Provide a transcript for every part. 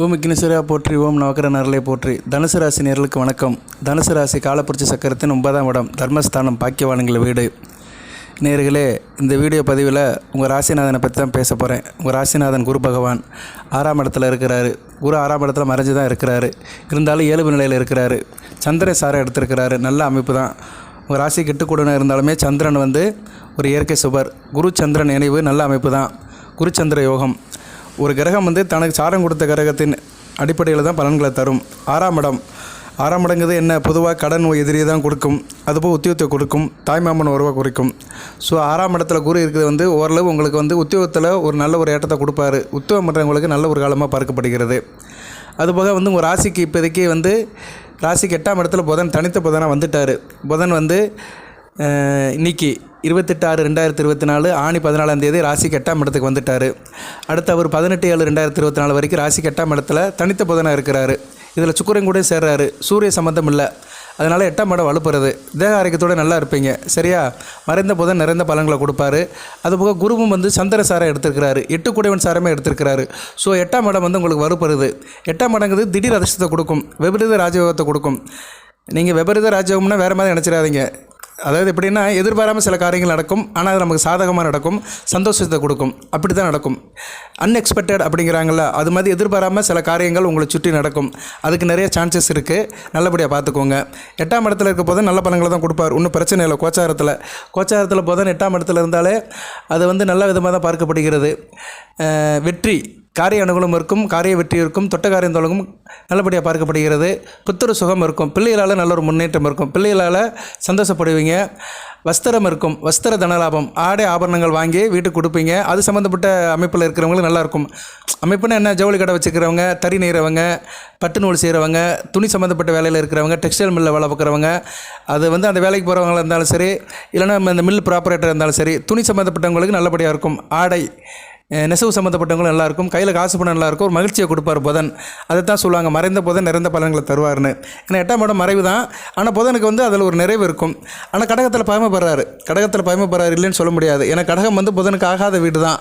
ஓம் விக்னேஸ்வரா போற்றி, ஓம் நவக்கிர நரலை போற்றி. தனுசு ராசி நேயர்களுக்கு வணக்கம். தனுசு ராசி காலப்புரட்சி சக்கரத்தின் 9ஆம் இடம், தர்மஸ்தானம், பாக்கியவான்கள் வீடு. நேயர்களே, இந்த வீடியோ பதிவில் உங்கள் ராசிநாதனை பற்றி தான் பேச போகிறேன். உங்கள் ராசிநாதன் குரு பகவான் 6ஆம் இடத்துல இருக்கிறாரு. குரு 6ஆம் இடத்துல மறைஞ்சு தான் இருக்கிறாரு. இருந்தாலும் இயல்பு நிலையில் இருக்கிறாரு. சந்திரன் சாரை எடுத்திருக்கிறாரு. நல்ல அமைப்பு தான். உங்கள் ராசி கெட்டுக்கூடன இருந்தாலுமே சந்திரன் ஒரு இயற்கை சுபர். குரு சந்திரன் இணைவு நல்ல அமைப்பு தான். குரு சந்திர யோகம். ஒரு கிரகம் தனக்கு சாரம் கொடுத்த கிரகத்தின் அடிப்படையில் தான் பலன்களை தரும். 6ஆம் இடங்கிறது என்ன? பொதுவாக கடன் எதிரியை தான் கொடுக்கும். அதுபோல் உத்தியோகத்தை கொடுக்கும். தாய்மாமன் உறவை குறிக்கும். ஸோ 6ஆம் இடத்துல குரு இருக்கிறது ஓரளவு உங்களுக்கு உத்தியோகத்தில் ஒரு நல்ல ஒரு ஏற்றத்தை கொடுப்பாரு. உத்தியோகம் பண்ணுறவங்களுக்கு நல்ல ஒரு காலமாக பார்க்கப்படுகிறது. அதுபோக உங்கள் ராசிக்கு இப்போதைக்கு ராசிக்கு 8ஆம் இடத்துல புதன் தனித்த புதனாக வந்துட்டார். புதன் இன்னைக்கு 28/6/2024 ஆணி 14ஆம் தேதி ராசிக்கு 8ஆம் இடத்துக்கு வந்துட்டார். அடுத்து அவர் 18/7/2024 வரைக்கும் ராசிக்கு 8ஆம் இடத்துல தனித்த புதனாக இருக்கிறாரு. இதில் சுக்கிரன் கூட சேர்றாரு. சூரிய சம்பந்தம் இல்லை. அதனால் 8ஆம் இடம் வலுப்புறது. தேக ஆரோக்கியத்தோடு நல்லா இருப்பீங்க. சரியா? மறைந்த புதன் நிறைந்த பலன்களை கொடுப்பாரு. அதுபோக குருவும் சந்திர சாரை எடுத்திருக்கிறாரு. 8 கூடைவன் சாரமே எடுத்திருக்கிறாரு. ஸோ 8ஆம் இடம் உங்களுக்கு வலுப்புறது. 8ஆம் இடங்கிறது திடீர் அதிர்ஷ்டத்தை கொடுக்கும். விபரீத ராஜயோகத்தை கொடுக்கும். நீங்கள் விபரீத ராஜயோகம்னா வேறு மாதிரி நினச்சிடாதீங்க. அதாவது எப்படின்னா, எதிர்பாராமல் சில காரியங்கள் நடக்கும். ஆனால் அது நமக்கு சாதகமாக நடக்கும். சந்தோஷத்தை கொடுக்கும். அப்படி தான் நடக்கும். அன்எக்ஸ்பெக்டட் அப்படிங்கிறாங்கள, அது மாதிரி எதிர்பாராமல் சில காரியங்கள் உங்களை சுற்றி நடக்கும். அதுக்கு நிறைய சான்சஸ் இருக்குது. நல்லபடியாக பார்த்துக்கோங்க. 8ஆம் இடத்துல இருக்க போது நல்ல பலன்களை தான் கொடுப்பார். ஒன்றும் பிரச்சனை இல்லை. கோச்சாரத்தில் புதன் 8ஆம் இடத்துல இருந்தாலே அது நல்ல விதமாக தான் பார்க்கப்படுகிறது. வெற்றி, காரிய அனுகூலம் இருக்கும். காரிய வெற்றி இருக்கும். தொட்ட காரியம் தொடங்கும். நல்லபடியாக பார்க்கப்படுகிறது. புத்திர சுகம் இருக்கும். பிள்ளைகளால் நல்ல ஒரு முன்னேற்றம் இருக்கும். பிள்ளைகளால் சந்தோஷப்படுவீங்க. வஸ்திரம் இருக்கும். வஸ்திர தனலாபம். ஆடை ஆபரணங்கள் வாங்கி வீட்டுக்கு கொடுப்பீங்க. அது சம்மந்தப்பட்ட அமைப்பில் இருக்கிறவங்களுக்கு நல்லாயிருக்கும். அமைப்புன்னா என்ன? ஜவுளி கடை வச்சுக்கிறவங்க, தறி நெய்கிறவங்க, பட்டு நூல் செய்கிறவங்க, துணி சம்மந்தப்பட்ட வேலையில் இருக்கிறவங்க, டெக்ஸ்டைல் மில்லில் வேலை பார்க்குறவங்க, அது அந்த வேலைக்கு போகிறவங்களாக இருந்தாலும் சரி, இல்லைனா இந்த மில் ப்ராப்பரேட்டர் இருந்தாலும் சரி, துணி சம்மந்தப்பட்டவங்களுக்கு நல்லபடியாக இருக்கும். ஆடை நெசவு சம்மந்தப்பட்டவங்களும் நல்லாயிருக்கும். கையில் காசு பணம் நல்லாயிருக்கும். ஒரு மகிழ்ச்சியை கொடுப்பார் புதன். அதை தான் சொல்லுவாங்க, மறைந்த புதன் நிறைந்த பலன்களை தருவார்னு. ஏன்னா 8ஆம் இடம் மறைவு தான். ஆனால் புதனுக்கு அதில் ஒரு நிறைவு இருக்கும். ஆனால் கடகத்தில் பயமப்படுறாரு இல்லைன்னு சொல்ல முடியாது. ஏன்னா கடகம் புதனுக்கு ஆகாத வீடு தான்.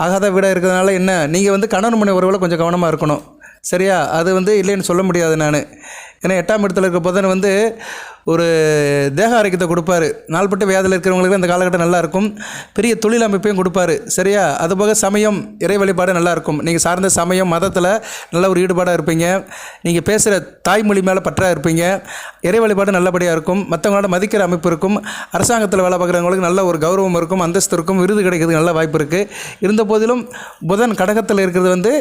ஆகாத வீடாக இருக்கிறதுனால என்ன, நீங்கள் கணவன் மனைவி உறவுல கொஞ்சம் கவனமாக இருக்கணும். சரியா? அது இல்லைன்னு சொல்ல முடியாது நான். ஏன்னா 8ஆம் இடத்துல இருக்க புதன் ஒரு தேக ஆரோக்கியத்தை கொடுப்பாரு. நாள்பட்ட வியாதியில் இருக்கிறவங்களுக்கு அந்த காலகட்டம் நல்லாயிருக்கும். பெரிய தொழில் அமைப்பையும் கொடுப்பாரு. சரியா? அதுபோக சமயம், இறை வழிபாடு நல்லாயிருக்கும். நீங்கள் சார்ந்த சமயம், மதத்தில் நல்ல ஒரு ஈடுபாடாக இருப்பீங்க. நீங்கள் பேசுகிற தாய்மொழி மேலே பற்றாக இருப்பீங்க. இறை வழிபாடு நல்லபடியாக இருக்கும். மற்றவங்களோட மதிக்கிற அமைப்பு இருக்கும். அரசாங்கத்தில் வேலை பார்க்குறவங்களுக்கு நல்ல ஒரு கௌரவம் இருக்கும். அந்தஸ்து இருக்கும். விருது கிடைக்கிறதுக்கு நல்ல வாய்ப்பு இருக்குது. இருந்த போதிலும் புதன் கடகத்தில் இருக்கிறது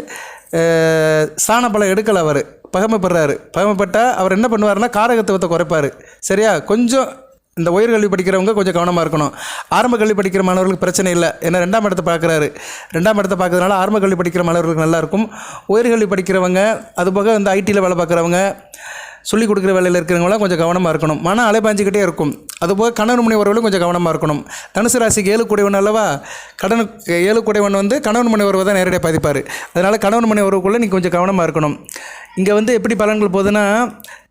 ஸ்தானபலம் எடுக்கலை. அவர் பகமைப்பட்டால் அவர் என்ன பண்ணுவார்னா காரகத்துவத்தை குறைப்பார். சரியா? கொஞ்சம் இந்த உயர்கல்வி படிக்கிறவங்க கொஞ்சம் கவனமாக இருக்கணும். ஆரம்ப கல்வி படிக்கிற மாணவர்களுக்கு பிரச்சனை இல்லை. ஏன்னா 2ஆம் இடத்தை பார்க்குறாரு. 2ஆம் இடத்தை பார்க்கறதுனால ஆரம்ப கல்வி படிக்கிற மாணவர்களுக்கு நல்லாயிருக்கும். உயர்கல்வி படிக்கிறவங்க, அதுபோக ஐடியில் வேலை பார்க்குறவங்க, சொல்லிக் கொடுக்குற வேலையில் இருக்கிறவங்களாம் கொஞ்சம் கவனமாக இருக்கணும். மன அலைபாஞ்சிக்கிட்டே இருக்கும். அதுபோக கணவன் மனைவி உறவுகளும் கொஞ்சம் கவனமாக இருக்கணும். தனுசு ராசிக்கு 7 கூடைவன் அல்லவா? 7 கூடைவன் கணவன் மனைவி உறவை தான் நேரடியாக பாதிப்பார். அதனால் கணவன் மனைவி உறவுக்குள்ளே நீங்கள் கொஞ்சம் கவனமாக இருக்கணும். இங்கே எப்படி பலன்கள் போகுதுன்னா,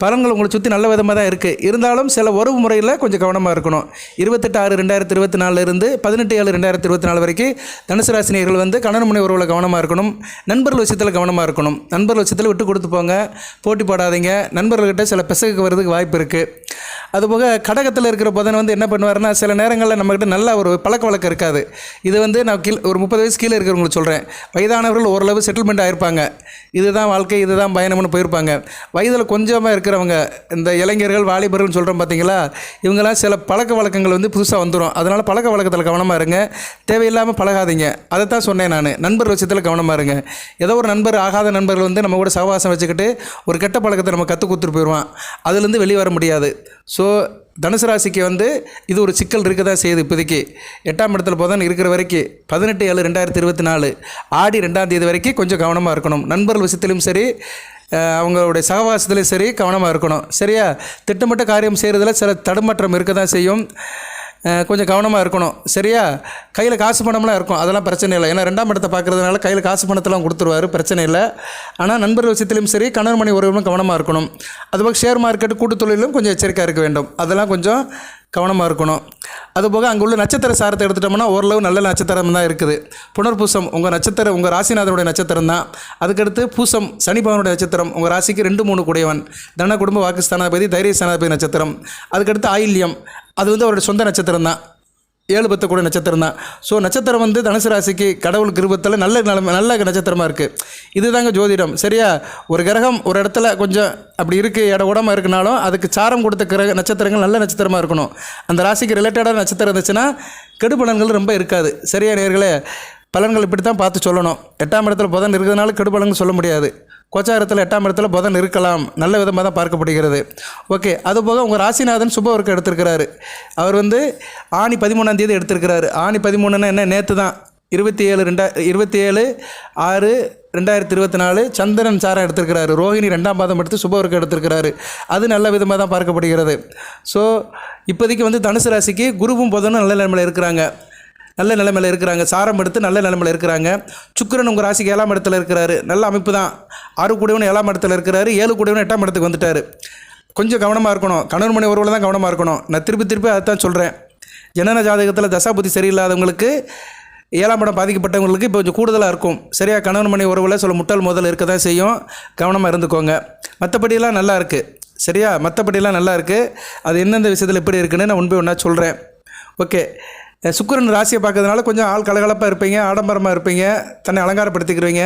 பலன்கள் உங்களை சுற்றி நல்ல விதமாக தான் இருக்குது. இருந்தாலும் சில உறவு முறையில் கொஞ்சம் கவனமாக இருக்கணும். 28/6/2024 இருந்து 18/7/2024 வரைக்கும் தனுசு ராசினியர்கள் கணவன் மனைவி உறவில் கவனமாக இருக்கணும். நண்பர்கள் விஷயத்தில் கவனமாக இருக்கணும். நண்பர்கள் விஷயத்தில் விட்டு கொடுத்து போங்க. போட்டி போடாதீங்க. நண்பர்கள்கிட்ட சில பெசகுக்கு வர்றதுக்கு வாய்ப்பு இருக்குது. அதுபோக கடகத்தில் இருக்கிற புதன் என்ன பண்ணுவார்னா, சில நேரங்களில் நம்மக்கிட்ட நல்ல ஒரு பழக்க வழக்கம் இருக்காது. இது நான் ஒரு 30 வயசு கீழே இருக்கிறவங்களுக்கு சொல்கிறேன். வயதானவர்கள் ஓரளவு செட்டில்மெண்ட் ஆகிருப்பாங்க. இதுதான் வாழ்க்கை, இதுதான் பயணம்னு போயிருப்பாங்க. வயதில் கொஞ்சமாக இருக்கிறவங்க, இந்த இளைஞர்கள், வாலிபர்கள் சொல்கிறோம் பார்த்தீங்களா, இவங்களாம் சில பழக்க வழக்கங்கள் புதுசாக வந்துடும். அதனால் பழக்க வழக்கத்தில் கவனமாக இருங்க. தேவையில்லாமல் பழகாதீங்க. அதை தான் சொன்னேன் நான். நண்பர் விஷயத்தில் கவனமாக இருங்க. ஏதோ ஒரு நண்பர், ஆகாத நண்பர்கள் நம்ம கூட சகவாசம் வச்சுக்கிட்டு ஒரு கெட்ட பழக்கத்தை நம்ம கற்றுக் கொடுத்துட்டு போயிடுவான். அதுலேருந்து வெளியே வர முடியாது. ஸோ தனுசு ராசிக்கு இது ஒரு சிக்கல் இருக்க தான் செய்யுது. இப்போதைக்கு 8ஆம் இடத்துல புதன் இருக்கிற வரைக்கும் 18/7/2024 ஆடி 2ஆம் தேதி வரைக்கும் கொஞ்சம் கவனமாக இருக்கணும். நண்பர்கள் விஷயத்திலும் சரி, அவங்களுடைய சகவாசத்துலேயும் சரி கவனமாக இருக்கணும். சரியா? திட்டமிட்ட காரியம் செய்கிறதுல சில தடுமாற்றம் இருக்க தான் செய்யும். கொஞ்சம் கவனமாக இருக்கணும். சரியா? கையில் காசு பணம்லாம் இருக்கும். அதெல்லாம் பிரச்சனை இல்லை. ஏன்னா 2ஆம் இடத்தை பார்க்குறதுனால கையில் காசு பணத்தெல்லாம் கொடுத்துருவார். பிரச்சனை இல்லை. ஆனால் நண்பர்கள் விஷயத்திலும் சரி, கணவன் மனைவி உறவுகளும் கவனமாக இருக்கணும். அதுபோக ஷேர் மார்க்கெட், கூட்டு தொழிலும் கொஞ்சம் எச்சரிக்கையாக இருக்க வேண்டும். அதெல்லாம் கொஞ்சம் கவனமாக இருக்கணும். அதுபோக அங்கே உள்ள நட்சத்திர சாரத்தை எடுத்துட்டோம்னா ஓரளவு நல்ல நட்சத்திரம் தான் இருக்குது. புனர்பூசம் உங்கள் நட்சத்திரம், உங்கள் ராசிநாதனுடைய நட்சத்திரம் தான். அதுக்கடுத்து பூசம் சனி பகவானுடைய நட்சத்திரம், உங்கள் ராசிக்கு 2, 3 கூடியவன், தன குடும்ப வாக்குஸ்தானாதிபதி, தைரிய ஸ்தானாதிபதி நட்சத்திரம். அதுக்கடுத்து ஆயில்யம், அது அவருடைய சொந்த நட்சத்திரம் தான், 7 10 கூட நட்சத்திரம் தான். ஸோ நட்சத்திரம் தனுசு ராசிக்கு கடவுள் கிருபத்தில் நல்ல நட்சத்திரமாக இருக்குது. இதுதாங்க ஜோதிடம். சரியா? ஒரு கிரகம் ஒரு இடத்துல கொஞ்சம் அப்படி இருக்குது, உடம்பு இருக்குனாலும் அதுக்கு சாரம் கொடுத்த நட்சத்திரங்கள் நல்ல நட்சத்திரமாக இருக்கணும். அந்த ராசிக்கு ரிலேட்டடான நட்சத்திரம் இருந்துச்சுன்னா கெடுபலன்கள் ரொம்ப இருக்காது. சரியா நேயர்களே? பலன்கள் இப்படி தான் பார்த்து சொல்லணும். 8ஆம் இடத்துல புதன் இருக்கிறதுனால கெடுபலன்கள் சொல்ல முடியாது. கோச்சாரத்தில் 8ஆம் இடத்துல புதன் இருக்கலாம், நல்ல விதமாக தான் பார்க்கப்படுகிறது. ஓகே. அதுபோக உங்கள் ராசிநாதன் சுப ஒர்க்கு எடுத்திருக்கிறாரு. அவர் ஆணி 13ஆம் தேதி எடுத்திருக்கிறாரு. ஆணி 13ன்னா என்ன? நேற்று தான் 27/6/2024 சந்திரன் சாரம் எடுத்திருக்கிறாரு. ரோஹிணி 2ஆம் பாதம் எடுத்து சுப ஒர்க்கு எடுத்திருக்கிறாரு. அது நல்ல விதமாக தான் பார்க்கப்படுகிறது. ஸோ இப்போதைக்கு தனுசு ராசிக்கு குருவும் புதனும் நல்ல நிலைமையில் இருக்கிறாங்க. சாரம் எடுத்து நல்ல நிலைமையில் இருக்கிறாங்க. சுக்கிரன் உங்கள் ராசிக்கு 7ஆம் இடத்துல இருக்கிறாரு. நல்ல அமைப்பு தான். 6 கூடியவன் 7ஆம் இடத்துல இருக்கிறாரு. 7 கூடியவன் 8ஆம் இடத்துக்கு வந்துட்டார். கொஞ்சம் கவனமாக இருக்கணும். கணவன் மனைவி உறவில் தான் கவனமாக இருக்கணும். நான் திருப்பி அதைத்தான் சொல்கிறேன். ஜனன ஜாதகத்தில் தசாபுத்தி சரியில்லாதவங்களுக்கு, 7ஆம் இடம் பாதிக்கப்பட்டவங்களுக்கு இப்போ கொஞ்சம் கூடுதலாக இருக்கும். சரியா? கணவன் மனைவி உறவில் சில முட்டல் முதல் இருக்க தான் செய்யும். கவனமாக இருந்துக்கோங்க. மற்றபடியெல்லாம் நல்லா இருக்குது. சரியா? மற்றபடியெல்லாம் நல்லா இருக்குது. அது எந்தெந்த விஷயத்தில் எப்படி இருக்குன்னு நான் ஒன்றா சொல்கிறேன். ஓகே. சுக்கிரன் ராசியை பார்க்கறதுனால கொஞ்சம் ஆள் கலகலப்பாக இருப்பீங்க, ஆடம்பரமாக இருப்பீங்க, தன்னை அலங்காரப்படுத்திக்கிறவங்க,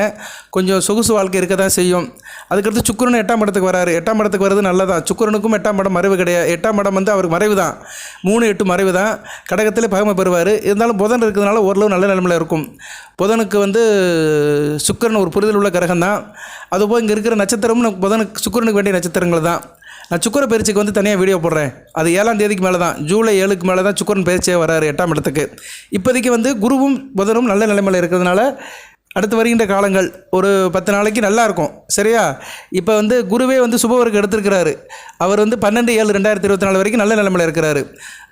கொஞ்சம் சொகுசு வாழ்க்கை இருக்க தான் செய்யும். அதுக்கடுத்து சுக்கிரன் 8ஆம் இடத்துக்கு வராரு. 8ஆம் இடத்துக்கு வர்றது நல்லதான். சுக்கிரனுக்கும் 8ஆம் இடம் மறைவு கிடையாது. 8ஆம் இடம் அவருக்கு மறைவு தான். 3 8 மறைவு தான். கடகத்திலே பகமை பெறுவார். இருந்தாலும் புதன் இருக்கிறதுனால ஓரளவு நல்ல நிலைமையில் இருக்கும். புதனுக்கு சுக்கிரன் ஒரு புரிதல் உள்ள கிரகம் தான். அதுபோல் இங்கே இருக்கிற நட்சத்திரமும் புதனுக்கு சுக்கிரனுக்கு வேண்டிய நட்சத்திரங்கள் தான். நான் சுக்கிர பயிற்சிக்கு தனியாக வீடியோ போடுறேன். அது 7ஆம் தேதிக்கு மேலே தான், ஜூலை 7க்கு மேலே தான் சுக்கிரன் பயிற்சியாக வராரு 8ஆம் இடத்துக்கு. இப்போதைக்கு குருவும் புதனும் நல்ல நிலைமையில் இருக்கிறதுனால அடுத்து வருகின்ற காலங்கள் ஒரு 10 நாளைக்கு நல்லாயிருக்கும். சரியா? இப்போ குருவே சுபவருக்கு எடுத்திருக்கிறாரு. அவர் 12/7/2024 வரைக்கும் நல்ல நிலைமையில் இருக்கிறாரு.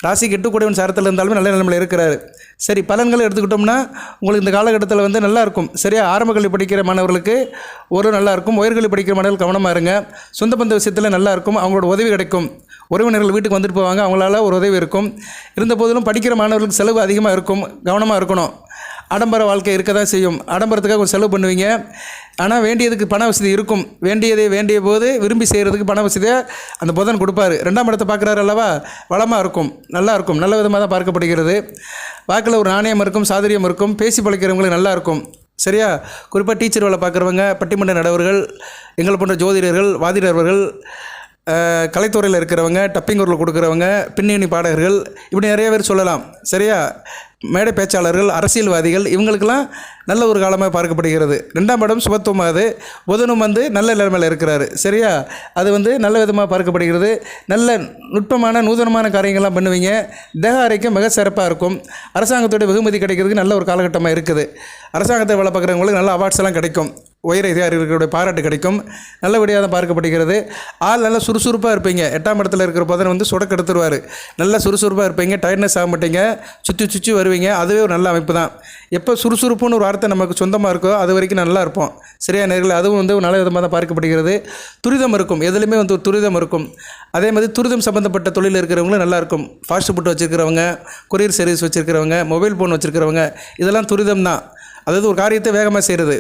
ராசிக்கு 8 கூடியவன் சாரத்தில் இருந்தாலுமே நல்ல நிலைமையில் இருக்கிறாரு. சரி, பலன்களை எடுத்துக்கிட்டோம்னா உங்களுக்கு இந்த காலகட்டத்தில் நல்லாயிருக்கும். சரியா? ஆரம்ப கல்வி படிக்கிற மாணவர்களுக்கு நல்லாயிருக்கும். உயர்கல்வி படிக்கிற மாணவர்கள் கவனமாக இருங்க. சொந்த பந்த விஷயத்தில் நல்லாயிருக்கும். அவங்களோட உதவி கிடைக்கும். உறவினர்கள் வீட்டுக்கு வந்துட்டு போவாங்க, அவங்களால ஒரு உதவி இருக்கும். இருந்த போதிலும் படிக்கிற மாணவர்களுக்கு செலவு அதிகமாக இருக்கும். கவனமாக இருக்கணும். ஆடம்பர வாழ்க்கை இருக்க தான் செய்யும். ஆடம்பரத்துக்காக கொஞ்சம் செலவு பண்ணுவீங்க. ஆனால் வேண்டியதுக்கு பண வசதி இருக்கும். வேண்டிய போது விரும்பி செய்கிறதுக்கு பண வசதியை அந்த புதன் கொடுப்பாரு. 2ஆம் இடத்தை பார்க்குறாரு அல்லவா? வளமாக இருக்கும், நல்லாயிருக்கும், நல்ல விதமாக தான் பார்க்கப்படுகிறது. வாக்கில் ஒரு நாணயம் இருக்கும், சாதுரியம் இருக்கும். பேசி பழக்கிறவங்களுக்கு நல்லாயிருக்கும். சரியா? குறிப்பாக டீச்சர் வேலை பார்க்குறவங்க, பட்டிமன்ற நடுவர்கள், எங்களை போன்ற ஜோதிடர்கள், வாதிடர்கள், கலைத்துறையில் இருக்கிறவங்க, டப்பிங் குரல் கொடுக்குறவங்க, பின்னணி பாடகர்கள், இப்படி நிறைய பேர் சொல்லலாம். சரியா? மேடை பேச்சாளர்கள், அரசியல்வாதிகள், இவங்களுக்கெல்லாம் நல்ல ஒரு காலமாக பார்க்கப்படுகிறது. 2ஆம் இடம் சுபத்துவமாகுது. புதனும் நல்ல நிலைமையில் இருக்கிறாரு. சரியா? அது நல்ல விதமாக பார்க்கப்படுகிறது. நல்ல நுட்பமான நூதனமான காரியங்கள்லாம் பண்ணுவீங்க. தேக ஆரோக்கியம் மிக சிறப்பாக இருக்கும். அரசாங்கத்தோட வெகுமதி கிடைக்கிறதுக்கு நல்ல ஒரு காலகட்டமாக இருக்குது. அரசாங்கத்தை வேலை பார்க்குறவங்களுக்கு நல்ல அவார்ட்ஸ் எல்லாம் கிடைக்கும். உயர் அதிகாரிகளுடைய பாராட்டு கிடைக்கும். நல்லபடியாக தான் பார்க்கப்படுகிறது. ஆள் நல்லா சுறுசுறுப்பாக இருப்பீங்க. 8ஆம் இடத்துல இருக்கிற புதன் சொடக்கு எடுத்துருவார். நல்லா சுறுசுறுப்பாக இருப்பீங்க. டயர்ட்னஸ் ஆக மாட்டீங்க. சுற்றி வருவீங்க. அதுவே ஒரு நல்ல அமைப்பு தான். எப்போ சுறுசுறுப்புன்னு ஒரு வார்த்தை நமக்கு சொந்தமாக இருக்கோ அது வரைக்கும் நல்லா இருப்போம். சரியா நேர்களே? அதுவும் நல்ல விதமாக தான் பார்க்கப்படுகிறது. துரிதம் இருக்கும். எதுலையுமே ஒரு துரிதம் இருக்கும். அதே மாதிரி துரிதம் சம்மந்தப்பட்ட தொழில் இருக்கிறவங்களும் நல்லாயிருக்கும். ஃபாஸ்ட் ஃபுட் வச்சுருக்கிறவங்க, கொரியர் சர்வீஸ் வச்சுருக்கிறவங்க, மொபைல் ஃபோன் வச்சுருக்கிறவங்க, இதெல்லாம் துரிதம் தான். அதாவது ஒரு காரியத்தை வேகமாக செய்கிறது.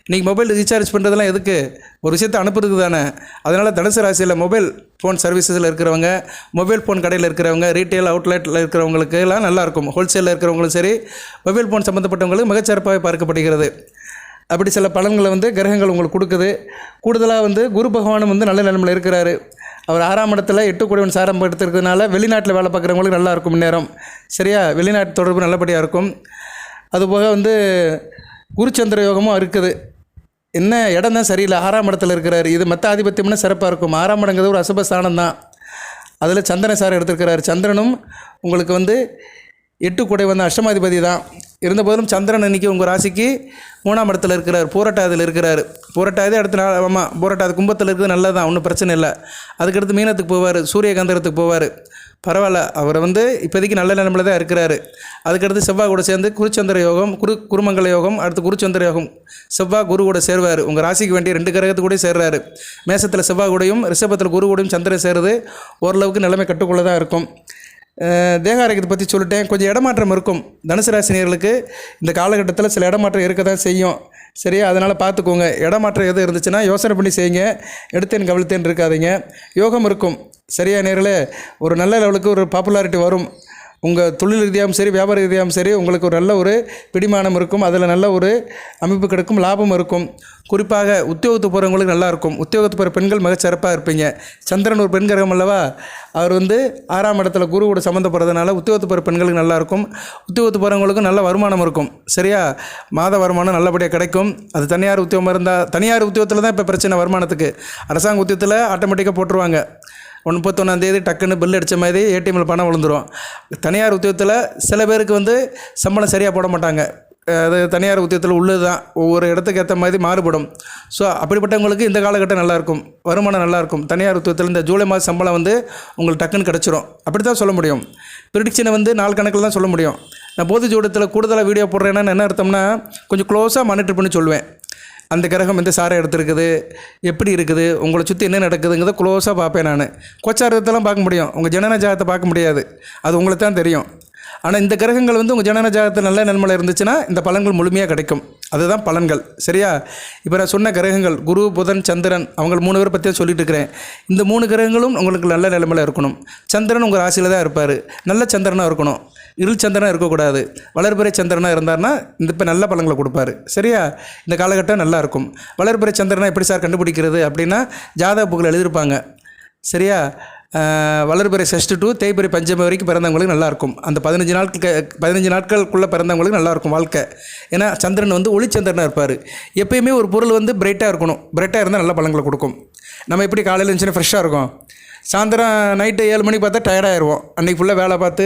இன்றைக்கி மொபைல் ரீசார்ஜ் பண்ணுறதுலாம் எதுக்கு? ஒரு விஷயத்தை அனுப்புறதுக்கு தானே. அதனால் தனுசு ராசியில் மொபைல் ஃபோன் சர்வீஸில் இருக்கிறவங்க, மொபைல் ஃபோன் கடையில் இருக்கிறவங்க, ரீட்டெயில் அவுட்லெட்டில் இருக்கிறவங்களுக்கு எல்லாம் நல்லாயிருக்கும். ஹோல்சேலில் இருக்கிறவங்களும் சரி, மொபைல் ஃபோன் சம்மந்தப்பட்டவங்களுக்கு மிகச்சிறப்பாக பார்க்கப்படுகிறது. அப்படி சில பலன்களை கிரகங்கள் உங்களுக்கு கொடுக்குது. கூடுதலாக குரு பகவானும் நல்ல நிலைமையில் இருக்கிறாரு. அவர் 6ஆம் இடத்துல 8 கூடியவன் சாரம் எடுத்துருக்கிறதுனால வெளிநாட்டில் வேலை பார்க்குறவங்களுக்கு நல்லாயிருக்கும் இந்நேரம். சரியா? வெளிநாட்டு தொடர்பு நல்லபடியாக இருக்கும். அதுபோக குருச்சந்திர யோகமும் இருக்குது. என்ன இடம் தான் சரியில்லை. 6ஆம் இடத்துல இருக்கிறார். இது மற்ற ஆதிபத்தியம்னா சிறப்பாக இருக்கும். 6ஆம் இடங்கிறது ஒரு அசுபஸ்தானம் தான். அதில் சந்திரன் சாரம் எடுத்திருக்கிறார். சந்திரனும் உங்களுக்கு 8 கூடியவன் அஷ்டமாதிபதி தான். இருந்தபோதும் சந்திரன் அன்றைக்கி உங்கள் ராசிக்கு 3ஆம் இடத்துல இருக்கிறார். பூரட்டாதியில் இருக்கிறார். பூரட்டாதி அடுத்த நாள், ஆமாம், பூரட்டாதி கும்பத்தில் இருக்கிறது நல்லது தான், ஒன்றும் பிரச்சனை இல்லை. அதுக்கடுத்து மீனத்துக்கு போவார், சூரிய கந்தரத்துக்கு போவார். பரவாயில்ல, அவர் இப்போதைக்கு நல்ல நிலைமையில் தான் இருக்கிறாரு. அதுக்கடுத்து செவ்வாய் கூட சேர்ந்து குருச்சந்திர யோகம், குருமங்கல யோகம், அடுத்து குருச்சந்திர யோகம், செவ்வாய் குரு கூட சேர்வார். உங்கள் ராசிக்கு வேண்டிய 2 கிரகத்து கூட சேர்றாரு. மேசத்தில் செவ்வாய் கூடையும் ரிஷபத்தில் குரு கூடையும் சந்திரன் சேருது. ஓரளவுக்கு நிலைமை கட்டுக்குள்ளே தான் இருக்கும். தேக ஆரோக்கியத்தை பற்றி சொல்லிட்டேன். கொஞ்சம் இடமாற்றம் இருக்கும். தனுசு ராசினியர்களுக்கு இந்த காலகட்டத்தில் சில இடமாற்றம் இருக்க தான் செய்யும். சரியா, அதனால் பார்த்துக்கோங்க. இடமாற்றம் எது இருந்துச்சுன்னா யோசனை பண்ணி செய்யுங்க. எடுத்தேன் கவிழ்த்தேன் இருக்காதீங்க. யோகம் இருக்கும். சரியா நேரில் ஒரு நல்ல லெவலுக்கு ஒரு பாப்புலாரிட்டி வரும். உங்கள் தொழில் ரீதியாகவும் சரி, வியாபார ரீதியாகவும் சரி, உங்களுக்கு ஒரு நல்ல ஒரு பிடிமானம் இருக்கும். அதில் நல்ல ஒரு அமைப்பு கிடைக்கும், லாபம் இருக்கும். குறிப்பாக உத்தியோகத்துக்கு போகிறவங்களுக்கு நல்லாயிருக்கும். உத்தியோகத்துக்கு போகிற பெண்கள் மிகச்சிறப்பாக இருப்பீங்க. சந்திரன் ஒரு பெண் கிரகம் அல்லவா, அவர் 6ஆம் இடத்துல குருவோட சம்மந்தப்படுறதுனால உத்தியோகத்துக்கு போகிற பெண்களுக்கு நல்லாயிருக்கும். உத்தியோகத்துக்கு போகிறவங்களுக்கும் நல்ல வருமானம் இருக்கும். சரியா, மாத வருமானம் நல்லபடியாக கிடைக்கும். அது தனியார் உத்தியோகம் இருந்தால், தனியார் உத்தியோகத்தில் தான் இப்போ பிரச்சனை வருமானத்துக்கு. அரசாங்க உத்தியோகத்தில் ஆட்டோமேட்டிக்காக போட்டுருவாங்க. 31ஆம் தேதி டக்குன்னு பில் அடித்த மாதிரி ஏடிஎம்மில் பணம் விழுந்துடும். தனியார் உத்தியோகத்தில் சில பேருக்கு சம்பளம் சரியாக போட மாட்டாங்க. அது தனியார் உத்தியோகத்தில் உள்ளது தான், ஒவ்வொரு இடத்துக்கு ஏற்ற மாதிரி மாறுபடும். ஸோ அப்படிப்பட்டவங்களுக்கு இந்த காலகட்டம் நல்லாயிருக்கும், வருமானம் நல்லாயிருக்கும். தனியார் உத்தியோகத்தில் இந்த ஜூலை மாத சம்பளம் உங்களுக்கு டக்குன்னு கிடச்சிரும். அப்படி தான் சொல்ல முடியும். ப்ரிடிக்ஷனை நாள் கணக்கில் தான் சொல்ல முடியும். நான் பொது ஜோடத்தில் கூடுதலாக வீடியோ போடுறேன்னா என்ன அர்த்தம்னா, கொஞ்சம் க்ளோஸாக மானிட்டர் பண்ணி சொல்லுவேன். அந்த கிரகம் எந்த சாரை எடுத்துருக்குது, எப்படி இருக்குது, உங்களை சுற்றி என்ன நடக்குதுங்கிறத க்ளோஸாக பார்ப்பேன். நான் கோச்சாரத்தெல்லாம் பார்க்க முடியும், உங்கள் ஜனன ஜாதகத்தை பார்க்க முடியாது. அது உங்களுக்கு தான் தெரியும். ஆனால் இந்த கிரகங்கள் உங்கள் ஜனன ஜாதகத்தில் நல்ல நன்மையில் இருந்துச்சுன்னா இந்த பலன்கள் முழுமையாக கிடைக்கும். அதுதான் பலன்கள். சரியா, இப்போ நான் சொன்ன கிரகங்கள் குரு, புதன், சந்திரன், அவங்க 3 பேரை பற்றி சொல்லிட்டு இருக்கிறேன். இந்த 3 கிரகங்களும் உங்களுக்கு நல்ல நிலைமையில் இருக்கணும். சந்திரன் உங்கள் ராசியில் தான் இருப்பார். நல்ல சந்திரனாக இருக்கணும், இருள் சந்திரனாக இருக்கக்கூடாது. வளர்பிறை சந்திரனாக இருந்தார்னா இப்போ நல்ல பலன்களை கொடுப்பாரு. சரியா, இந்த காலகட்டம் நல்லாயிருக்கும். வளர்பிறை சந்திரனை எப்படி சார் கண்டுபிடிக்கிறது அப்படின்னா, ஜாதக புக்கில் எழுதியிருப்பாங்க. சரியா, வளர்பிறை சஷ்டி டு தேய்பிறை பஞ்சமி வரைக்கும் பிறந்தவங்களுக்கு நல்லாயிருக்கும். அந்த 15 நாட்களுக்குள்ளே பிறந்தவங்களுக்கு நல்லாயிருக்கும் வாழ்க்கை. ஏன்னா சந்திரன் ஒளிச்சந்திரனாக இருப்பார். எப்பயுமே ஒரு பொருள் பிரைட்டாக இருக்கணும். பிரைட்டாக இருந்தால் நல்ல பலன்களை கொடுக்கும். நம்ம எப்படி காலையில் இருந்துச்சுன்னா ஃப்ரெஷ்ஷாக இருக்கும், சாயந்தரம் நைட்டு 7 மணிக்கு பார்த்தா டயர்டாகிடுவோம். அன்றைக்கி ஃபுல்லாக வேலை பார்த்து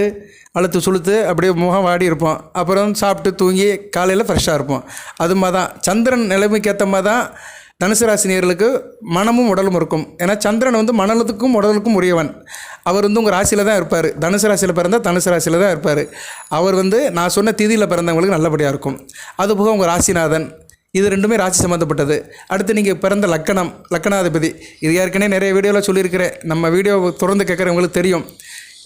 அழுத்து சுளுத்து அப்படியே முகம் வாடி இருப்போம். அப்புறம் சாப்பிட்டு தூங்கி காலையில் ஃப்ரெஷ்ஷாக இருப்போம். அது மாதிரி தான் சந்திரன் நிலைமைக்கு ஏற்ற மாதிரி தான் தனுசு ராசினியர்களுக்கு மனமும் உடலும் இருக்கும். ஏன்னா சந்திரன் மனதுக்கும் உடலுக்கும் உரியவன். அவர் உங்கள் ராசியில் தான் இருப்பார். தனுசு ராசியில் பிறந்தால் தனுசு ராசியில் தான் இருப்பார். அவர் நான் சொன்ன திதியில் பிறந்தவங்களுக்கு நல்லபடியாக இருக்கும். அதுபோக உங்கள் ராசிநாதன், இது ரெண்டுமே ராசி சம்மந்தப்பட்டது. அடுத்து நீங்கள் பிறந்த லக்கணாதிபதி, இது ஏற்கனவே நிறைய வீடியோவில் சொல்லியிருக்கிறேன். நம்ம வீடியோ தொடர்ந்து கேட்குறவங்களுக்கு தெரியும்.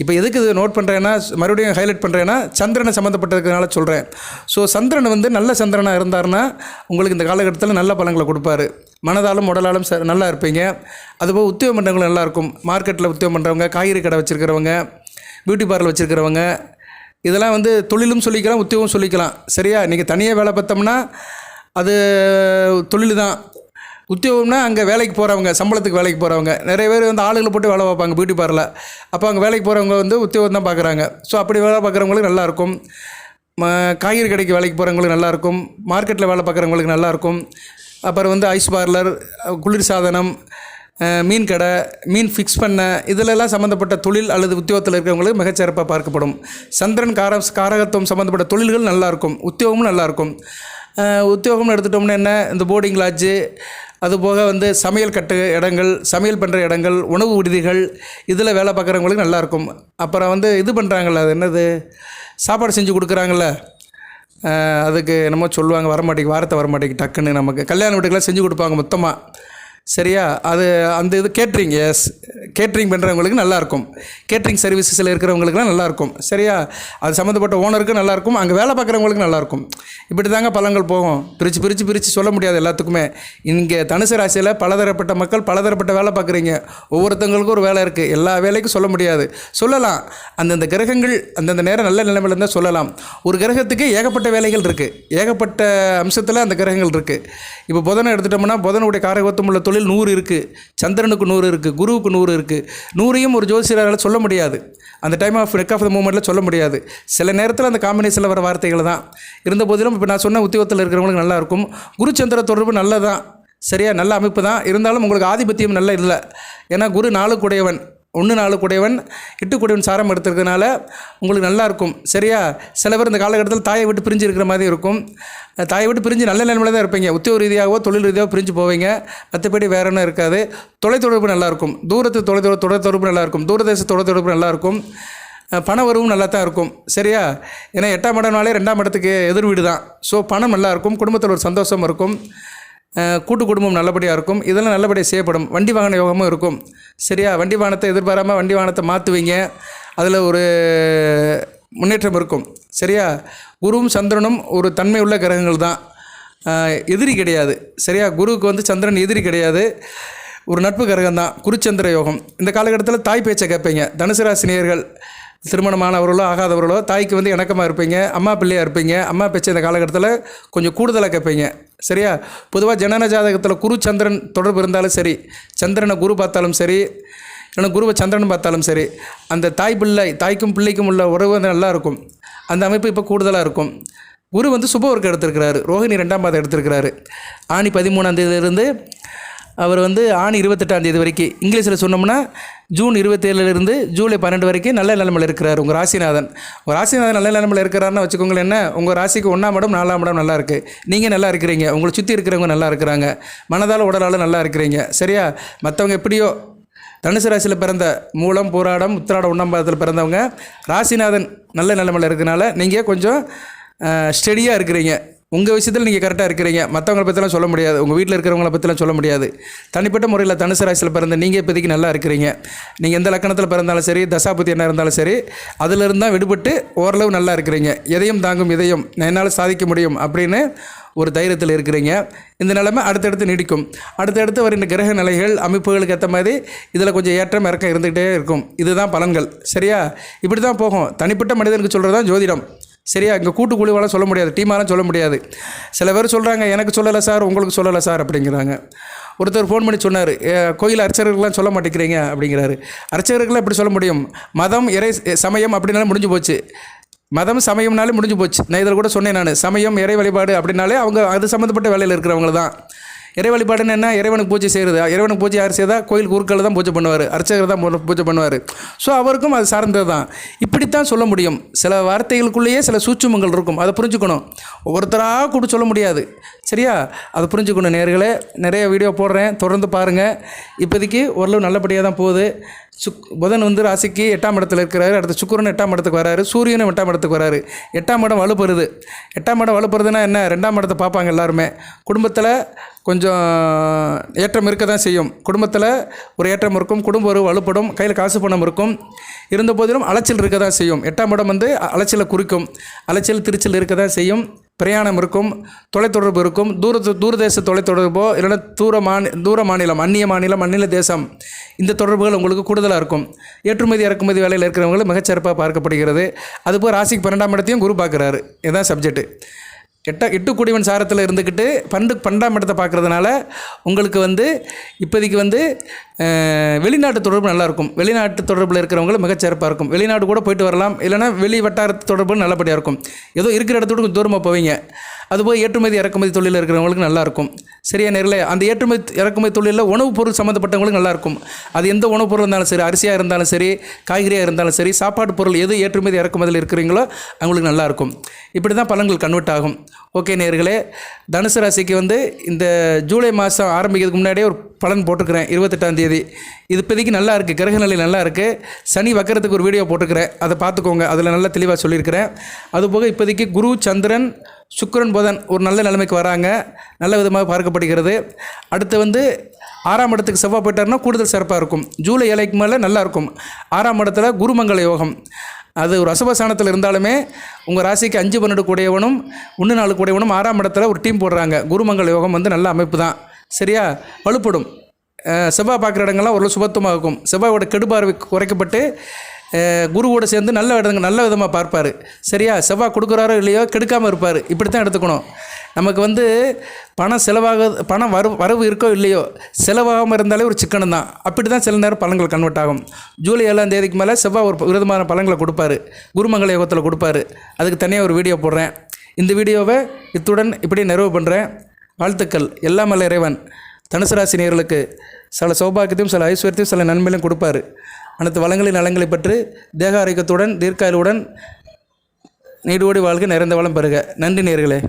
இப்போ எதுக்கு இது நோட் பண்ணுறேன்னா, மறுபடியும் ஹைலைட் பண்ணுறேன்னா, சந்திரனை சம்மந்தப்பட்டதுனால சொல்கிறேன். ஸோ சந்திரன் நல்ல சந்திரனாக இருந்தார்னா உங்களுக்கு இந்த காலகட்டத்தில் நல்ல பலன்களை கொடுப்பாரு. மனதாலும் உடலாலும் நல்லா இருப்பீங்க. அதுபோல் உத்தியோகம் பண்ணுறவங்களும் நல்லாயிருக்கும். மார்க்கெட்டில் உத்தியோகம் பண்ணுறவங்க, காய்கறி கடை வச்சுருக்கிறவங்க, பியூட்டி பார்லர் வச்சுருக்கிறவங்க, இதெல்லாம் தொழிலும் சொல்லிக்கலாம், உத்தியோகம் சொல்லிக்கலாம். சரியா, நீங்கள் தனியாக வேலை பார்த்தோம்னா அது தொழில் தான். உத்தியோகம்னா அங்கே வேலைக்கு போகிறவங்க, சம்பளத்துக்கு வேலைக்கு போகிறவங்க, நிறைய பேர் ஆளுகளை போட்டு வேலை பார்ப்பாங்க பியூட்டி பார்லரில். அப்போ அங்கே வேலைக்கு போகிறவங்க உத்தியோகம் தான் பார்க்குறாங்க. ஸோ அப்படி வேலை பார்க்குறவங்களுக்கு நல்லாயிருக்கும். காய்கறி கடைக்கு வேலைக்கு போகிறவங்களுக்கு நல்லாயிருக்கும். மார்க்கெட்டில் வேலை பார்க்குறவங்களுக்கு நல்லாயிருக்கும். அப்புறம் ஐஸ் பார்லர், குளிர் சாதனம், மீன் கடை, மீன் ஃபிக்ஸ் பண்ண, இதிலெல்லாம் சம்மந்தப்பட்ட தொழில் அல்லது உத்தியோகத்தில் இருக்கிறவங்களுக்கு மிகச்சிறப்பாக பார்க்கப்படும். சந்திரன் காரகத்துவம் சம்மந்தப்பட்ட தொழில்கள் நல்லாயிருக்கும். உத்தியோகமும் நல்லாயிருக்கும். உத்தியோகம்னு எடுத்துட்டோம்னா என்ன, இந்த போர்டிங் லாட்ஜு, அதுபோக சமையல் கட்டு இடங்கள், சமையல் பண்ணுற இடங்கள், உணவு விடுதிகள், இதில் வேலை பார்க்குறவங்களுக்கு நல்லாயிருக்கும். அப்புறம் இது பண்ணுறாங்கள்ல, அது என்னது, சாப்பாடு செஞ்சு கொடுக்குறாங்கள்ல, அதுக்கு என்னமோ சொல்லுவாங்க, வரமாட்டேங்க, வாரத்தை வரமாட்டேங்க டக்குன்னு. நமக்கு கல்யாண வீட்டுக்கெல்லாம் செஞ்சு கொடுப்பாங்க மொத்தமாக. சரியா, அது அந்த கேட்ரிங், எஸ், கேட்ரிங் பண்ணுறவங்களுக்கு நல்லாயிருக்கும். கேட்ரிங் சர்வீசஸில் இருக்கிறவங்களுக்குலாம் நல்லாயிருக்கும். சரியா, அது சம்மந்தப்பட்ட ஓனருக்கும் நல்லாயிருக்கும், அங்கே வேலை பார்க்குறவங்களுக்கு நல்லாயிருக்கும். இப்படி தாங்க பலன்கள் போகும். பிரித்து சொல்ல முடியாது எல்லாத்துக்குமே. இங்கே தனுசு ராசியில் பலதரப்பட்ட மக்கள் பலதரப்பட்ட வேலை பார்க்குறீங்க. ஒவ்வொருத்தவங்களுக்கும் ஒரு வேலை இருக்குது. எல்லா வேலைக்கும் சொல்ல முடியாது. சொல்லலாம், அந்தந்த கிரகங்கள் அந்தந்த நேரம் நல்ல நிலைமையில் இருந்தால் சொல்லலாம். ஒரு கிரகத்துக்கு ஏகப்பட்ட வேலைகள் இருக்குது, ஏகப்பட்ட அம்சத்தில் அந்த கிரகங்கள் இருக்குது. இப்போ புதனை எடுத்துட்டோம்னா, புதனுடைய காரகத்துவம் உள்ள தொழில் 100 இருக்குது. சந்திரனுக்கு 100 இருக்குது. குருவுக்கு 100 இருக்குது. 100ஐயும் ஒரு ஜோசியரால் சொல்ல முடியாது. அந்த time of nick of the மூமெண்ட்டில் சொல்ல முடியாது. சில நேரத்தில் அந்த காம்பினேஷனில் வர வார்த்தைகள் தான். இருந்த போதிலும் இப்போ நான் சொன்ன உத்தியோகத்தில் இருக்கிறவங்களுக்கு நல்லாயிருக்கும். குரு சந்திர தொடர்பு நல்லதான். சரியா, நல்ல அமைப்பு தான். இருந்தாலும் உங்களுக்கு ஆதிபத்தியம் நல்லா இல்லை. ஏன்னா குரு 4 கூடையவன், 1 கூடையவன், 8 கூடையவன் சாரம் எடுத்துருக்கனால உங்களுக்கு நல்லாயிருக்கும். சரியா, சில பேர் இந்த காலகட்டத்தில் தாயை விட்டு பிரிஞ்சு இருக்கிற மாதிரி இருக்கும். தாயை விட்டு பிரிஞ்சு நல்ல நிலைமையில் தான் இருப்பீங்க. உத்தியோக ரீதியாகவோ தொழில் ரீதியாகவோ பிரிஞ்சு போவீங்க. மற்றபடி வேறு ஒன்றும் இருக்காது. தொலைத்தொடர்பு நல்லாயிருக்கும். தூரத்து தொலைத்தொடர்பு நல்லாயிருக்கும். தூரதேச தொலைத்தொடர்பு நல்லாயிருக்கும். பண வரவும் நல்லா தான் இருக்கும். சரியா, ஏன்னா 8ஆம் இடம்னாலே 2ஆம் இடத்துக்கு எதிர் வீடு தான். ஸோ பணம் நல்லாயிருக்கும். குடும்பத்தில் ஒரு சந்தோஷம் இருக்கும். கூட்டு குடும்பம் நல்லபடியாக இருக்கும். இதெல்லாம் நல்லபடியாக செய்யப்படும். வண்டி வாகன யோகமும் இருக்கும். சரியா? வண்டி வாகனத்தை எதிர்பாராமல் வண்டி வாகனத்தை மாற்றுவீங்க. அதில் ஒரு முன்னேற்றம் இருக்கும். சரியா? குருவும் சந்திரனும் ஒரு தன்மை உள்ள கிரகங்கள் தான், எதிரி கிடையாது. சரியா? குருவுக்கு வந்து சந்திரன் எதிரி கிடையாது, ஒரு நட்பு கிரகம் தான். குருச்சந்திர யோகம். இந்த காலகட்டத்தில் தாய் பேச்சை கேட்பீங்க. தனுசு ராசி நேயர்கள் திருமணமானவர்களோ ஆகாதவர்களோ தாய்க்கு வந்து இணக்கமாக இருப்பீங்க, அம்மா பிள்ளையாக இருப்பீங்க. அம்மா பேச்சு இந்த காலகட்டத்தில் கொஞ்சம் கூடுதலாக கேட்பீங்க. சரியா? பொதுவாக ஜனன ஜாதகத்தில் குரு சந்திரன் தொடர்பு இருந்தாலும் சரி, சந்திரனை குரு பார்த்தாலும் சரி, இல்லைன்னா குருவை சந்திரன் பார்த்தாலும் சரி, அந்த தாய்க்கும் பிள்ளைக்கும் உள்ள உறவு வந்து நல்லா இருக்கும். அந்த அமைப்பு இப்போ கூடுதலாக இருக்கும். குரு வந்து சுபவர்க்கம் எடுத்திருக்கிறாரு, ரோஹிணி 2ஆம் பாதம் எடுத்திருக்கிறாரு. ஆணி 13ஆம் தேதியிலிருந்து அவர் வந்து ஆணி 28ஆம் தேதி வரைக்கும், இங்கிலீஷில் சொன்னோம்னா ஜூன் 27லிருந்து ஜூலை 12 வரைக்கும் நல்ல நிலைமையில் இருக்கிறார் உங்கள் ராசிநாதன். உங்கள் ராசிநாதன் நல்ல நிலைமையில் இருக்கிறாருன்னு வச்சுக்கோங்களேன். என்ன, உங்கள் ராசிக்கு 1ஆம் இடம் 4ஆம் இடம் நல்லா இருக்குது, நீங்கள் நல்லா இருக்கிறீங்க, உங்களை சுற்றி இருக்கிறவங்க நல்லா இருக்கிறாங்க, மனதால் உடலால் நல்லா இருக்கிறீங்க. சரியா? மற்றவங்க எப்படியோ தனுசு ராசியில் பிறந்த மூலம் பூராடம் உத்திராடம் 1ஆம் பாதத்தில் பிறந்தவங்க ராசிநாதன் நல்ல நிலைமையில் இருக்கிறனால நீங்கள் கொஞ்சம் ஸ்டெடியாக இருக்கிறீங்க. உங்கள் விஷயத்தில் நீங்கள் கரெக்டாக இருக்கிறீங்க. மற்றவங்களை பற்றிலாம் சொல்ல முடியாது, உங்கள் வீட்டில் இருக்கிறவங்கள பற்றிலாம் சொல்ல முடியாது. தனிப்பட்ட முறையில் தனுசு ராசியில் பிறந்த நீங்கள் இப்போதைக்கு நல்லா இருக்கிறீங்க. நீங்கள் எந்த லக்கணத்தில் பிறந்தாலும் சரி, தசாபுத்தி என்ன இருந்தாலும் சரி, அதிலிருந்து தான் விடுபட்டு ஓரளவு நல்லா இருக்கிறீங்க. எதையும் தாங்கும் இதயம், என்னால் சாதிக்க முடியும் அப்படின்னு ஒரு தைரியத்தில் இருக்கிறீங்க. இந்த நிலைமை அடுத்தடுத்து நீடிக்கும். அடுத்தடுத்து வர இந்த கிரக நிலைகள் அமைப்புகளுக்கு ஏற்ற மாதிரி இதில் கொஞ்சம் ஏற்றம் இறக்கம் இருந்துகிட்டே இருக்கும். இதுதான் பலன்கள். சரியா? இப்படி தான் போகும். தனிப்பட்ட மனிதனுக்கு சொல்கிறது தான் ஜோதிடம். சரியா? இங்கே கூட்டு குழுவாலாம் சொல்ல முடியாது, டீமாலாம் சொல்ல முடியாது. சில பேர் சொல்கிறாங்க எனக்கு சொல்லலை சார், உங்களுக்கு சொல்லலை சார் அப்படிங்கிறாங்க. ஒருத்தர் ஃபோன் பண்ணி சொன்னார், கோயில் அர்ச்சகர்கள்லாம் சொல்ல மாட்டேங்கிறீங்க அப்படிங்கிறாரு. அர்ச்சகர்கள்லாம் எப்படி சொல்ல முடியும்? மதம் இறை சமயம் அப்படின்னாலே முடிஞ்சு போச்சு. மதம் சமயம்னாலே முடிஞ்சு போச்சு. நான் இதில் கூட சொன்னேன், நான் சமயம் இறை வழிபாடு அப்படின்னாலே அவங்க அது சம்மந்தப்பட்ட வேலையில் இருக்கிறவங்க தான். இறை வழிபாடுன்னு என்ன? இறைவனுக்கு பூஜை செய்கிறது. இறைவனுக்கு பூஜை யார் செய்தால்? கோயில் குருக்கள் தான் பூஜை பண்ணுவார், அர்ச்சகர் தான் பூஜை பண்ணுவார். ஸோ அவருக்கும் அது சார்ந்தது தான். இப்படித்தான் சொல்ல முடியும். சில வார்த்தைகளுக்குள்ளேயே சில சூட்சுமங்கள் இருக்கும், அதை புரிஞ்சுக்கணும். ஒவ்வொருத்தராக கூட சொல்ல முடியாது. சரியா? அதை புரிஞ்சுக்கணும். நேயர்களே, நிறைய வீடியோ போடுறேன், தொடர்ந்து பாருங்கள். இப்போதைக்கு ஓரளவு நல்லபடியாக தான் போகுது. புதன் வந்து ராசிக்கு 8ஆம் இடத்துல இருக்கிறாரு. அடுத்து சுக்கிரன் 8ஆம் இடத்துக்கு வராரு, சூரியனும் 8ஆம் இடத்துக்கு வராரு. 8ஆம் இடம் வலுப்பெறுது. 8ஆம் இடம் வலுப்பெறுதுன்னா என்ன? 2ஆம் இடத்தை பார்ப்பாங்க எல்லாருமே. குடும்பத்தில் கொஞ்சம் ஏற்றம் இருக்க தான் செய்யும். குடும்பத்தில் ஒரு ஏற்றம் இருக்கும், குடும்ப ஒரு வலுப்படும், கையில் காசு பணம் இருக்கும். இருந்த போதிலும் அலைச்சல் இருக்க தான் செய்யும். 8ஆம் இடம் வந்து அலைச்சலை குறிக்கும். அலைச்சல் திருச்சல் இருக்க தான் செய்யும். பிரயாணம் இருக்கும், தொலைத்தொடர்பு இருக்கும். தூரதேச தொலைத்தொடர்போ இல்லைன்னா தூர மாநிலம், அந்நிய மாநிலம், அந்நில தேசம், இந்த தொடர்புகள் உங்களுக்கு கூடுதலாக இருக்கும். ஏற்றுமதி இறக்குமதி வேலையில் இருக்கிறவங்களுக்கு மிகச்சிறப்பாக பார்க்கப்படுகிறது. அதுபோல் ராசிக்கு 12ஆம் இடத்தையும் குரு பார்க்குறாரு. இதுதான் சப்ஜெக்ட்டு. எட்டு கூடியவன் சாரத்தில் இருந்துக்கிட்டு 12ஆம் இடத்தை பார்க்குறதுனால உங்களுக்கு வந்து இப்போதைக்கு வந்து வெளிநாட்டு தொடர்பு நல்லாயிருக்கும். வெளிநாட்டு தொடர்பில் இருக்கிறவங்களும் மிகச்சிறப்பாக இருக்கும். வெளிநாடு கூட போயிட்டு வரலாம், இல்லைனா வெளி வட்டாரத்து தொடர்பு நல்லபடியாக இருக்கும். ஏதோ இருக்கிற இடத்தோடு கொஞ்சம் தூரமாக போவீங்க. அதுபோல் ஏற்றுமதி இறக்குமதி தொழிலில் இருக்கிறவங்களுக்கு நல்லாயிருக்கும். சரியா நேரில்? அந்த ஏற்றுமதி இறக்குமதி தொழிலில் உணவுப் பொருள் சம்மந்தப்பட்டவங்களுக்கு நல்லாயிருக்கும். அது எந்த உணவுப் பொருள் இருந்தாலும் சரி, அரிசியாக இருந்தாலும் சரி, காய்கறியாக இருந்தாலும் சரி, சாப்பாடு பொருள் எது ஏற்றுமதி இறக்குமதியில் இருக்கிறீங்களோ அவங்களுக்கு நல்லாயிருக்கும். இப்படி தான் பலன்கள் கன்வெர்ட் ஆகும். ஓகே நேயர்களே, தனுசு ராசிக்கு வந்து இந்த ஜூலை மாதம் ஆரம்பிக்கிறதுக்கு முன்னாடியே ஒரு பலன் போட்டுக்கிறேன், 28ஆம் தேதி. இது இப்போதைக்கு நல்லா இருக்குது, கிரக நிலை நல்லா இருக்குது. சனி வக்கரத்துக்கு ஒரு வீடியோ போட்டுக்கிறேன், அதை பார்த்துக்கோங்க. அதில் நல்லா தெளிவாக சொல்லியிருக்கிறேன். அதுபோக இப்போதைக்கு குரு சந்திரன் சுக்கிரன் புதன் ஒரு நல்ல நிலைமைக்கு வராங்க, நல்ல விதமாக பார்க்கப்படுகிறது. அடுத்து வந்து 6ஆம் இடத்துக்கு செவ்வாய் போயிட்டாருன்னா கூடுதல் சிறப்பாக இருக்கும். ஜூலை 7க்கு மேலே நல்லாயிருக்கும். 6ஆம் இடத்துல குருமங்கள யோகம், அது ஒரு அசுபசானத்தில் இருந்தாலுமே உங்கள் ராசிக்கு 5 12 கூடையவனும் 1 4 கூடையவனும் 6ஆம் இடத்துல ஒரு டீம் போடுறாங்க. குருமங்கள யோகம் வந்து நல்ல அமைப்பு தான். சரியா? வலுப்படும். செவ்வாய் பார்க்குற இடங்கள்லாம் ஒரு சுபத்துவமாக இருக்கும். செவ்வாயோட கெடுபார்வை குறைக்கப்பட்டு குருவோடு சேர்ந்து நல்ல இடங்கள் நல்ல விதமாக பார்ப்பார். சரியா? செவ்வாய் கொடுக்குறாரோ இல்லையோ கெடுக்காமல் இருப்பார். இப்படி தான் எடுத்துக்கணும். நமக்கு வந்து பணம் வரவு இருக்கோ இல்லையோ, செலவாகாமல் இருந்தாலே ஒரு சிக்கனம் தான். அப்படி தான் சில நேரம் பலன்கள் கன்வெர்ட் ஆகும். ஜூலை 7ஆம் தேதிக்கு மேலே செவ்வாய் ஒரு விதமான பலன்களை கொடுப்பாரு, குருமங்கள யோகத்தில் கொடுப்பாரு. அதுக்கு தனியாக ஒரு வீடியோ போடுறேன். இந்த வீடியோவை இத்துடன் இப்படி நிறைவு பண்ணுறேன். வாழ்த்துக்கள். எல்லாம் வல்ல இறைவன் தனுசு ராசி நேயர்களுக்கு சில சௌபாக்கியத்தையும் சில ஐஸ்வர்யத்தையும் சில நன்மையிலும் கொடுப்பார். அனைத்து வளங்களின் நலங்களை பற்றி தேக ஆரோக்கியத்துடன் தீர்க்காயுடன் நீடோடி வாழ்க, நிறைந்த வளம் பெறுக. நன்றி நேயர்களே.